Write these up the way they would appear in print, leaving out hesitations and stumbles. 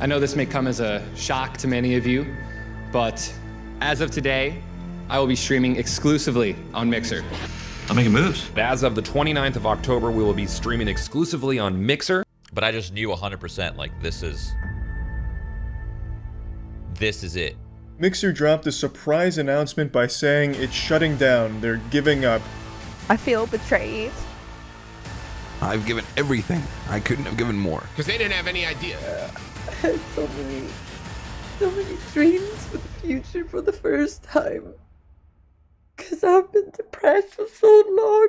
I know this may come as a shock to many of you, but as of today, I will be streaming exclusively on Mixer. I'm making moves. As of the 29th of October, we will be streaming exclusively on Mixer. But I just knew 100%, like, this is it. Mixer dropped a surprise announcement by saying it's shutting down. They're giving up. I feel betrayed. I've given everything. I couldn't have given more. Because they didn't have any idea. I had so many dreams for the future for the first time. Because I've been depressed for so long.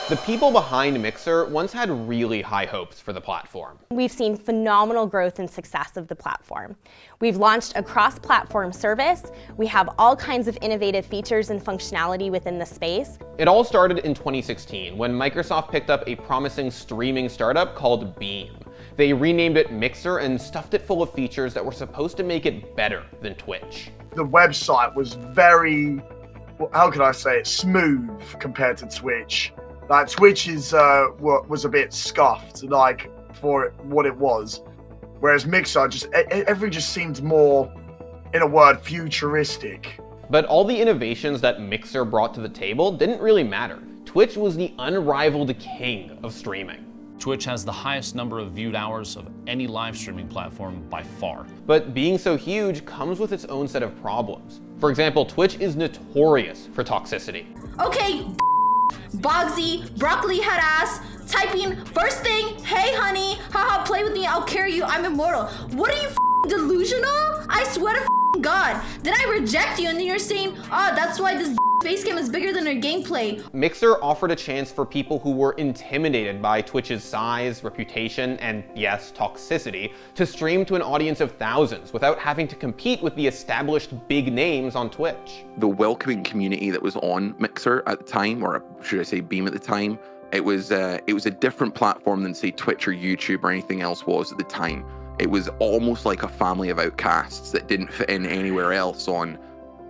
The people behind Mixer once had really high hopes for the platform. We've seen phenomenal growth and success of the platform. We've launched a cross-platform service. We have all kinds of innovative features and functionality within the space. It all started in 2016 when Microsoft picked up a promising streaming startup called Beam. They renamed it Mixer and stuffed it full of features that were supposed to make it better than Twitch. The website was very, how can I say it, smooth compared to Twitch. Like, Twitch is was a bit scuffed, like, for what it was. Whereas Mixer, everything just seemed more, in a word, futuristic. But all the innovations that Mixer brought to the table didn't really matter. Twitch was the unrivaled king of streaming. Twitch has the highest number of viewed hours of any live streaming platform by far. But being so huge comes with its own set of problems. For example, Twitch is notorious for toxicity. Okay, Bogsy, broccoli head ass, typing first thing, hey honey, haha, play with me, I'll carry you, I'm immortal. What are you delusional? I swear to God, did I reject you and then you're saying, oh, that's why this face cam is bigger than our gameplay. Mixer offered a chance for people who were intimidated by Twitch's size, reputation, and yes, toxicity, to stream to an audience of thousands without having to compete with the established big names on Twitch. The welcoming community that was on Mixer at the time, or should I say Beam at the time, it was a different platform than, say, Twitch or YouTube or anything else was at the time. It was almost like a family of outcasts that didn't fit in anywhere else on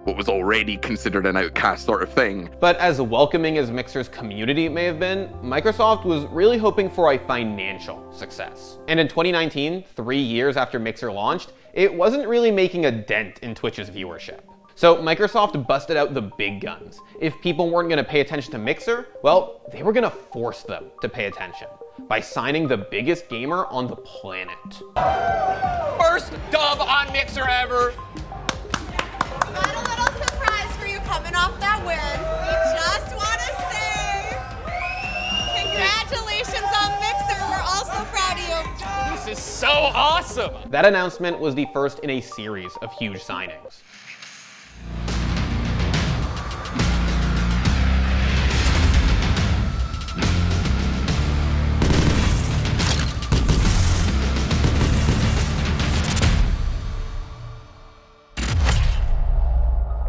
what was already considered an outcast sort of thing. But as welcoming as Mixer's community may have been, Microsoft was really hoping for a financial success. And in 2019, 3 years after Mixer launched, it wasn't really making a dent in Twitch's viewership. So Microsoft busted out the big guns. If people weren't gonna pay attention to Mixer, well, they were gonna force them to pay attention by signing the biggest gamer on the planet. First dub on Mixer ever. Got a little surprise for you coming off that win. We just want to say congratulations on Mixer. We're all so proud of you. This is so awesome. That announcement was the first in a series of huge signings.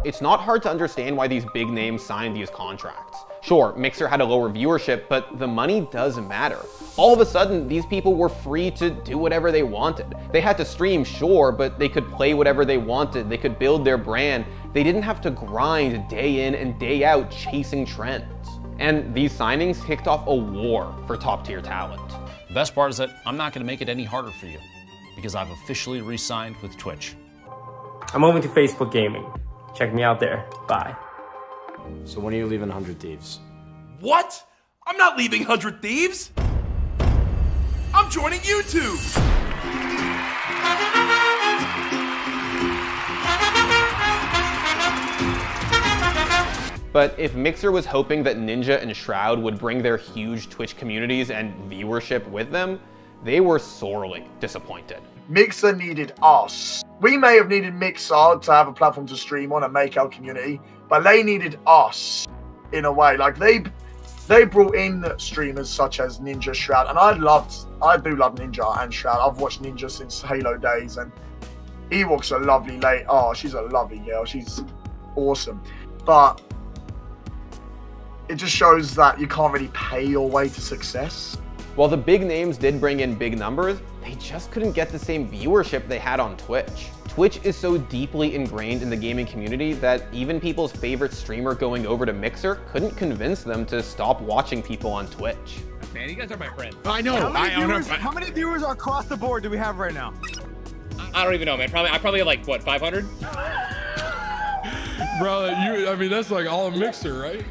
It's not hard to understand why these big names signed these contracts. Sure, Mixer had a lower viewership, but the money does matter. All of a sudden, these people were free to do whatever they wanted. They had to stream, sure, but they could play whatever they wanted. They could build their brand. They didn't have to grind day in and day out chasing trends. And these signings kicked off a war for top-tier talent. The best part is that I'm not going to make it any harder for you because I've officially re-signed with Twitch. I'm moving to Facebook Gaming. Check me out there. Bye. So when are you leaving 100 Thieves? What? I'm not leaving 100 Thieves! I'm joining YouTube! But if Mixer was hoping that Ninja and Shroud would bring their huge Twitch communities and viewership with them, they were sorely disappointed. Mixer needed us. We may have needed Mixer to have a platform to stream on and make our community, but they needed us in a way. Like they brought in streamers such as Ninja, Shroud, and I do love Ninja and Shroud. I've watched Ninja since Halo days, and Ewok's a lovely lady. Oh, she's a lovely girl. She's awesome. But it just shows that you can't really pay your way to success. While the big names did bring in big numbers, they just couldn't get the same viewership they had on Twitch. Twitch is so deeply ingrained in the gaming community that even people's favorite streamer going over to Mixer couldn't convince them to stop watching people on Twitch. man. You guys are my friends. I know. How many viewers across the board do we have right now? I don't even know, man. I probably have like, what, 500? Bro, I mean, that's like all a Mixer, right?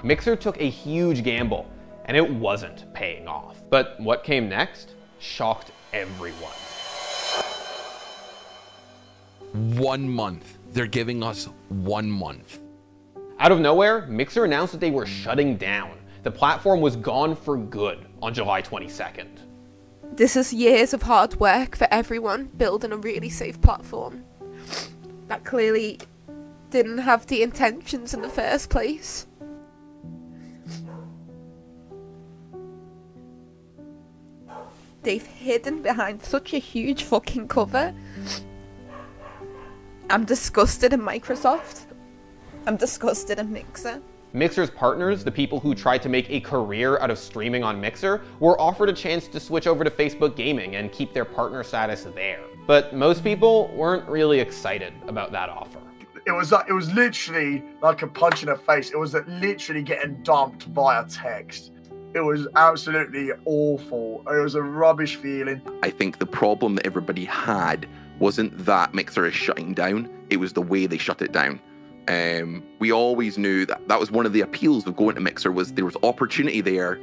Mixer took a huge gamble, and it wasn't paying off. But what came next shocked everyone. 1 month. They're giving us 1 month. Out of nowhere, Mixer announced that they were shutting down. The platform was gone for good on July 22nd. This is years of hard work for everyone building a really safe platform that clearly didn't have the intentions in the first place. They've hidden behind such a huge fucking cover. I'm disgusted in Microsoft. I'm disgusted in Mixer. Mixer's partners, the people who tried to make a career out of streaming on Mixer, were offered a chance to switch over to Facebook Gaming and keep their partner status there. But most people weren't really excited about that offer. It was literally like a punch in the face. It was literally getting dumped via text. It was absolutely awful. It was a rubbish feeling. I think the problem that everybody had wasn't that Mixer is shutting down, it was the way they shut it down. We always knew that was one of the appeals of going to Mixer, was there was opportunity there,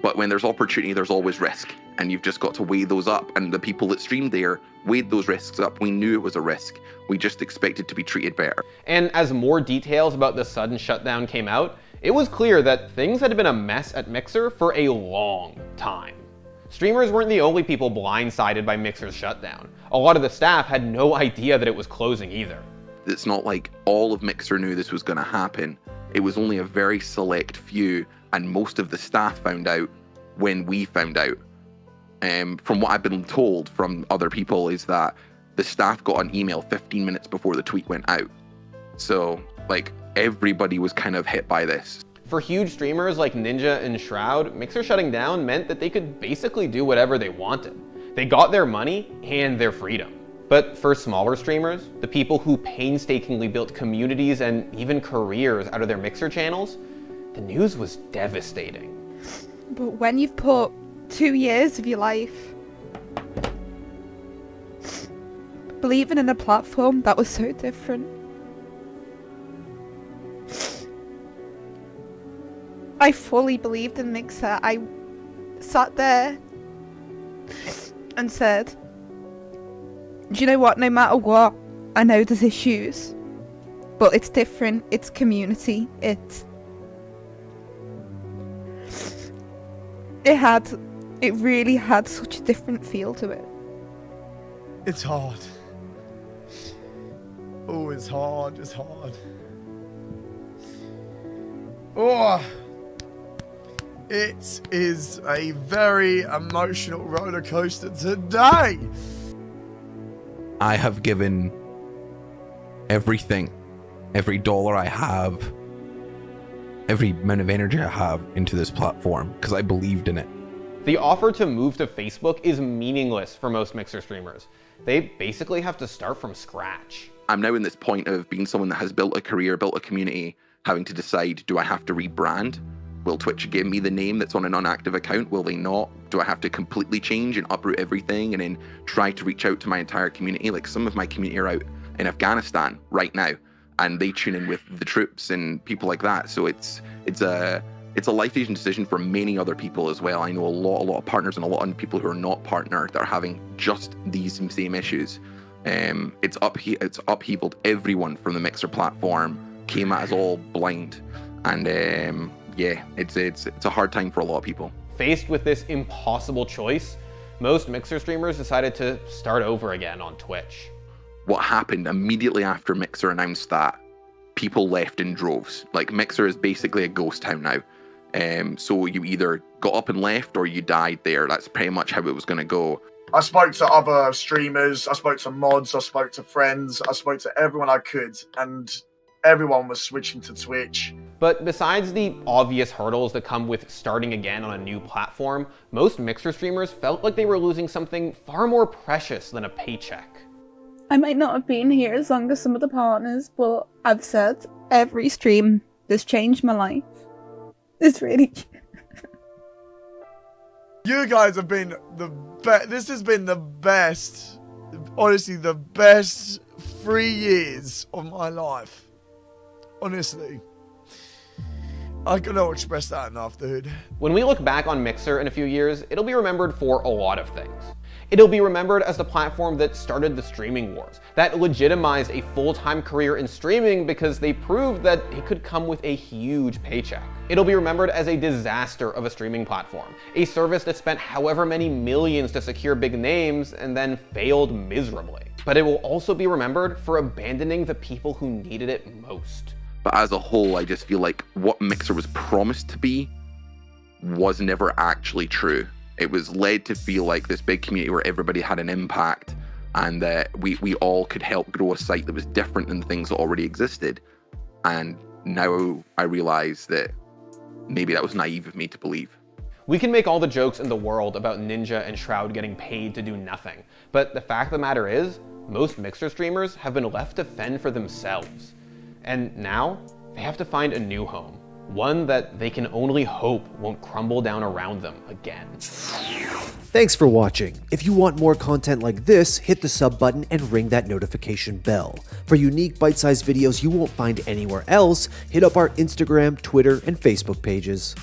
but when there's opportunity, there's always risk. And you've just got to weigh those up. And the people that streamed there weighed those risks up. We knew it was a risk. We just expected to be treated better. And as more details about the sudden shutdown came out, it was clear that things had been a mess at Mixer for a long time. Streamers weren't the only people blindsided by Mixer's shutdown. A lot of the staff had no idea that it was closing either. It's not like all of Mixer knew this was going to happen. It was only a very select few, and most of the staff found out when we found out. From what I've been told from other people is that the staff got an email 15 minutes before the tweet went out. So, like, everybody was kind of hit by this. For huge streamers like Ninja and Shroud, Mixer shutting down meant that they could basically do whatever they wanted. They got their money and their freedom. But for smaller streamers, the people who painstakingly built communities and even careers out of their Mixer channels, the news was devastating. But when you've put 2 years of your life believing in a platform that was so different, I fully believed in Mixer. I sat there and said, do you know what, no matter what, I know there's issues, but it's different, it's community, it really had such a different feel to it. It's hard. Oh, it's hard, Oh, it is a very emotional roller coaster today. I have given everything, every dollar I have, every amount of energy I have into this platform because I believed in it. The offer to move to Facebook is meaningless for most Mixer streamers. They basically have to start from scratch. I'm now in this point of being someone that has built a career, built a community, having to decide, do I have to rebrand? Will Twitch give me the name that's on an inactive account? Will they not? Do I have to completely change and uproot everything and then try to reach out to my entire community? Like, some of my community are out in Afghanistan right now, and they tune in with the troops and people like that. So it's a life-changing decision for many other people as well. I know a lot of partners and a lot of people who are not partnered that are having just these same issues. It's upheavaled everyone from the Mixer platform, came at us all blind, and yeah, it's a hard time for a lot of people. Faced with this impossible choice, most Mixer streamers decided to start over again on Twitch. What happened immediately after Mixer announced that, people left in droves. Like, Mixer is basically a ghost town now. So you either got up and left or you died there. That's pretty much how it was going to go. I spoke to other streamers, I spoke to mods, I spoke to friends, I spoke to everyone I could, and everyone was switching to Twitch. But besides the obvious hurdles that come with starting again on a new platform, most Mixer streamers felt like they were losing something far more precious than a paycheck. I might not have been here as long as some of the partners, but I've said every stream has changed my life. It's really. You guys have been the best. This has been the best, honestly, the best 3 years of my life. Honestly. I cannot express that enough, dude. When we look back on Mixer in a few years, it'll be remembered for a lot of things. It'll be remembered as the platform that started the streaming wars, that legitimized a full-time career in streaming because they proved that it could come with a huge paycheck. It'll be remembered as a disaster of a streaming platform, a service that spent however many millions to secure big names and then failed miserably. But it will also be remembered for abandoning the people who needed it most. But as a whole, I just feel like what Mixer was promised to be was never actually true. It was led to feel like this big community where everybody had an impact and that we all could help grow a site that was different than the things that already existed. And now I realize that maybe that was naive of me to believe. We can make all the jokes in the world about Ninja and Shroud getting paid to do nothing, but the fact of the matter is, most Mixer streamers have been left to fend for themselves. And now, they have to find a new home. One that they can only hope won't crumble down around them again. Thanks for watching. If you want more content like this, hit the sub button and ring that notification bell. For unique bite-sized videos you won't find anywhere else, hit up our Instagram, Twitter, and Facebook pages.